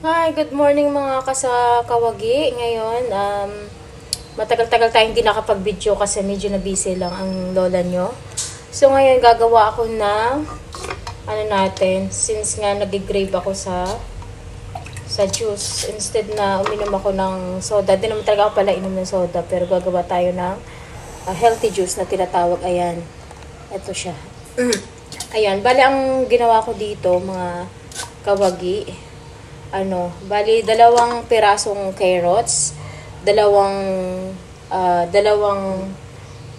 Hi, good morning mga kasakawagi. Ngayon, matagal-tagal tayong hindi nakapag-video kasi medyo na busy lang ang lola nyo. So ngayon, gagawa ako ng, since nga nag-grave ako sa juice. Instead na uminom ako ng soda, di naman talaga ako pala inom ng soda, pero gagawa tayo ng healthy juice na tinatawag. Ayan, ito siya. Ayan, bali ang ginawa ko dito, mga kawagi, bali dalawang pirasong carrots, dalawang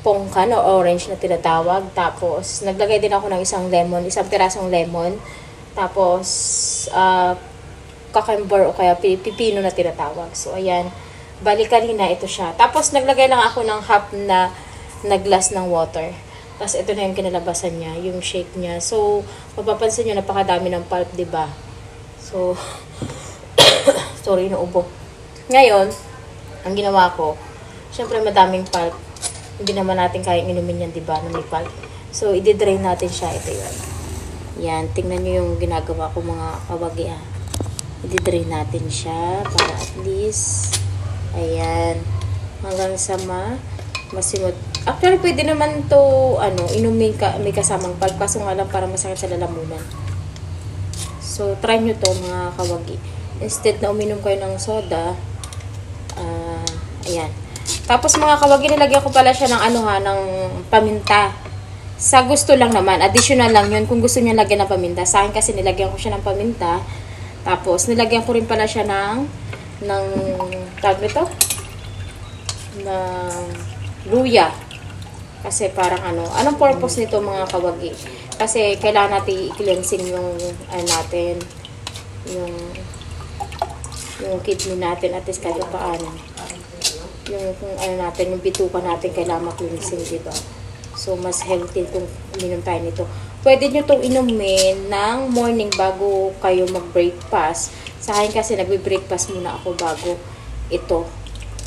pongkan o orange na tinatawag. Tapos naglagay din ako ng isang pirasong lemon. Tapos cucumber o kaya pipino na tinatawag. So ayan, bali kanina ito siya. Tapos naglagay lang ako ng half na glass ng water. Tapos ito na yung kinalabasan niya, yung shake niya. So mapapansin niyo napakadami ng pulp, 'di ba? So sorry, naubo. Ngayon, ang ginawa ko, syempre madaming pulp. Hindi naman natin kayang inumin yan, diba, na may pulp. So, i-drain natin siya. Ito yun. Yan, tingnan nyo yung ginagawa ko mga kawagi, ha. I-drain natin siya para at least, ayan, hanggang sa masimot. Actually, pwede naman to, inumin may kasamang pulp. Kaso nga lang para masakit sa lalamunan. So, try nyo to mga kawagi. Instead na uminom kayo ng soda, ayan. Tapos mga kawagi, nilagyan ko pala siya ng ng paminta. Sa gusto lang naman, additional lang yun kung gusto niya lagyan ng paminta. Sa akin kasi nilagyan ko siya ng paminta. Tapos nilagyan ko rin pala siya ng tawag nito? Ng luya. Kasi parang anong purpose nito mga kawagi? Kasi kailangan natin i-cleansing yung natin, yung kidney natin at least kahit paano. Yung bituka natin kailangan ma-cleansing, diba? So, mas healthy kung uminom tayo nito. Pwede nyo itong inumin ng morning bago kayo mag-breakfast. Sa akin kasi nagbe-breakfast muna ako bago ito.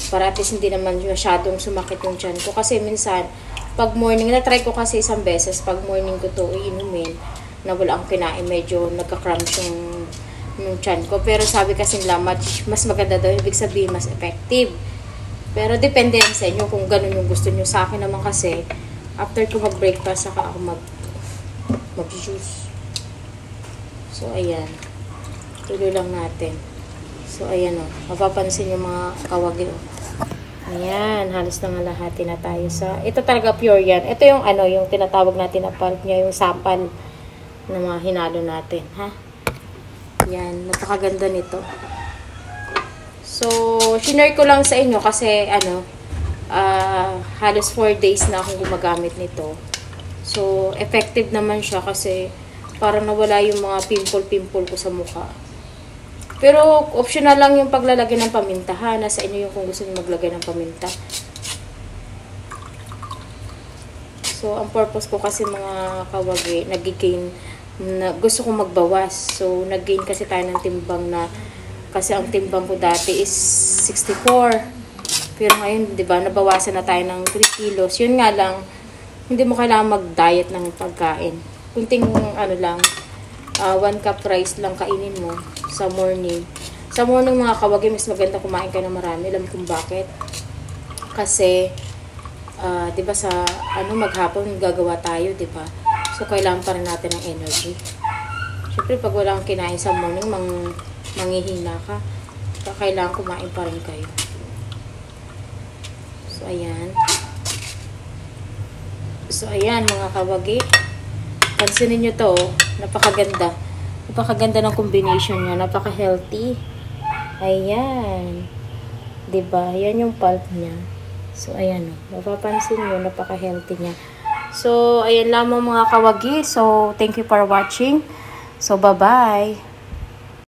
Para at least hindi naman masyadong sumakit yung tiyan ko. Kasi minsan, pag morning, na-try ko kasi isang beses, pag morning ko to inumin, na wala akong kinain, medyo nagka-cramps yung tiyan ko. Pero sabi kasi nila, mas maganda daw, ibig sabihin mas effective. Pero depende sa inyo kung ganun yung gusto nyo. Sa akin naman kasi, after ko mag-breakfast, saka ako mag-juice. So, ayan. Tuloy lang natin. So, ayan o. Mapapansin yung mga kawagi o. Ayan. Halos nangalahati na tayo sa... Ito talaga pure yan. Ito yung yung tinatawag natin na pulp niya, yung sapal na mga hinalo natin. Ha? Yan. Napakaganda nito. So, shinare ko lang sa inyo kasi halos 4 days na akong gumagamit nito. So, effective naman siya kasi parang nawala yung mga pimple-pimple ko sa mukha. Pero, optional lang yung paglalagay ng paminta, ha? Nasa inyo yung kung gusto niyo maglagay ng paminta. So, ang purpose ko kasi mga kawagi, gusto kong magbawas. So, nag-gain kasi tayo ng timbang na, kasi ang timbang ko dati is 64. Pero ngayon, di ba, nabawasan na tayo ng 3 kilos. Yun nga lang, hindi mo kailangan mag-diet ng pagkain. Kunting, 1 cup rice lang kainin mo sa morning. Sa morning, mga kawagi, mas maganda kumain ka ng marami. Alam kung bakit. Kasi, di ba, sa, maghapon, gagawa tayo, di ba? So, kailangan pa rin natin ng energy. Siyempre, pag wala kang kinain sa morning, manghihina ka. Kailangan kumain pa rin kayo. So, ayan. So, ayan, mga kawagi. Pansinin nyo to, napakaganda. Napakaganda ng combination niya. Napaka-healthy. Ayan. Diba? Yan yung pulp niya. So, ayan. Mapapansin nyo, napaka-healthy niya. So, ayan lamang mga kawagi. So, thank you for watching. So, bye-bye.